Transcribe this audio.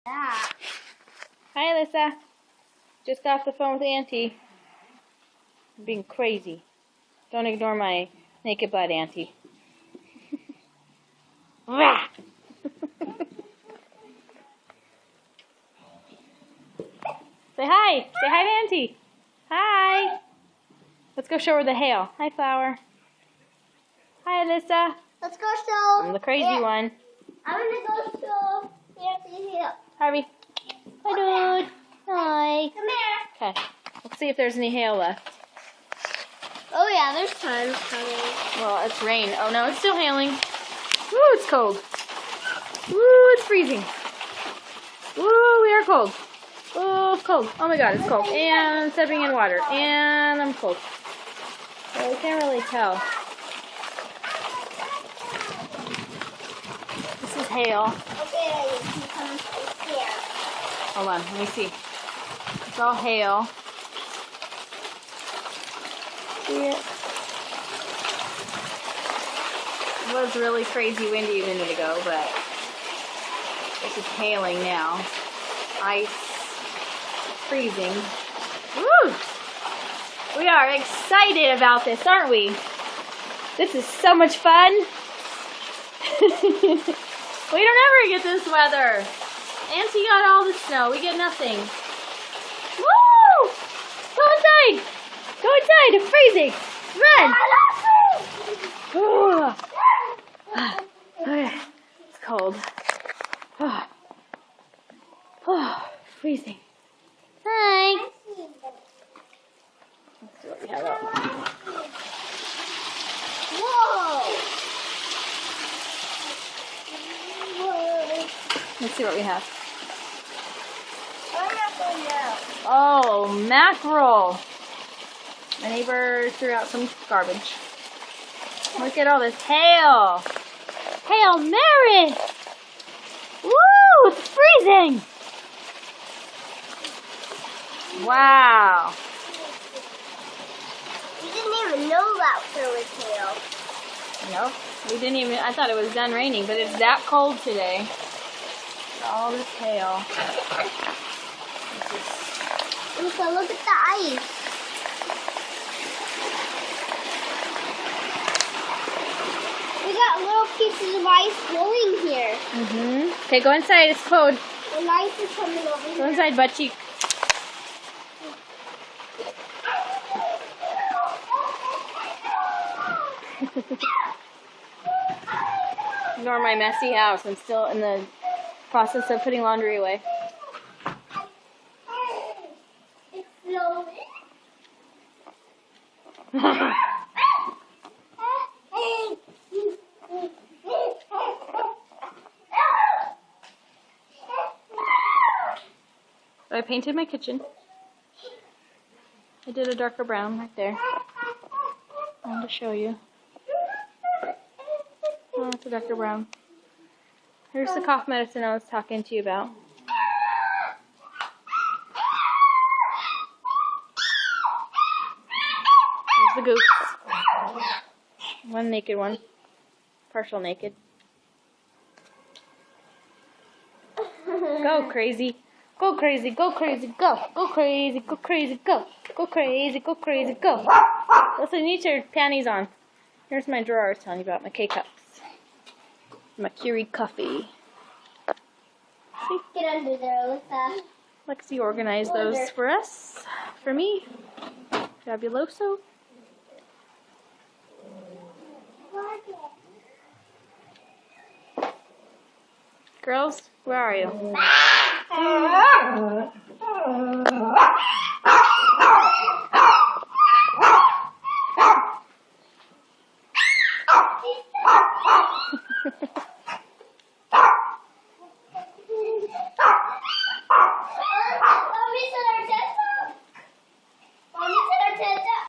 Yeah. Hi, Alyssa. Just got off the phone with Auntie. I'm being crazy. Don't ignore my naked butt, Auntie. Rah! Say hi. Say hi to Auntie. Hi. Let's go show her the hail. Hi, Flower. Hi, Alyssa. Let's go show. I'm the crazy one. I'm gonna go show Nancy here. Harvey. Hi, dude. Hi. Come here. Okay. Let's see if there's any hail left. Oh yeah, there's tons coming. Well, it's rain. Oh no, it's still hailing. Woo, it's cold. Woo, it's freezing. Woo, we are cold. Oh, it's cold. Oh my god, it's cold. And I'm stepping in water. And I'm cold. So I can't really tell. This is hail. Okay, you can come here. Hold on, let me see. It's all hail. See it? It was really crazy windy a minute ago, but it's just hailing now. Ice. Freezing. Woo! We are excited about this, aren't we? This is so much fun. We don't ever get this weather. Auntie got all the snow. We get nothing. Woo! Go inside! Go inside! It's freezing! Run! Ooh. Okay. It's cold. Freezing. Hi! Let's see what we have out. Whoa! Let's see what we have. I'm not going now. Oh, mackerel! My neighbor threw out some garbage. Look at all this hail! Hail Mary! Woo! It's freezing! Wow! We didn't even know that there was hail. Nope. We didn't even, I thought it was done raining, but it's that cold today. All this hail. Lisa, look at the ice. We got little pieces of ice blowing here. Mm-hmm. Okay, go inside. It's cold. The ice is coming over Go here. inside, butt cheek. Ignore my messy house. I'm still in the process of putting laundry away. It's blowing. I painted my kitchen. I did a darker brown right there. I wanted to show you. Oh, it's a darker brown. Here's the cough medicine I was talking to you about. Here's the goose. One naked one. Partial naked. Go crazy. Go crazy, go crazy, go. Go crazy, go crazy, go. Go crazy, go crazy, go. Listen, you need your panties on. Here's my drawer I was telling you about, my K-cups. My Keurig coffee. See? Get under there, Alyssa. Lexi organized those for us. For me. Fabuloso. Girls, where are you?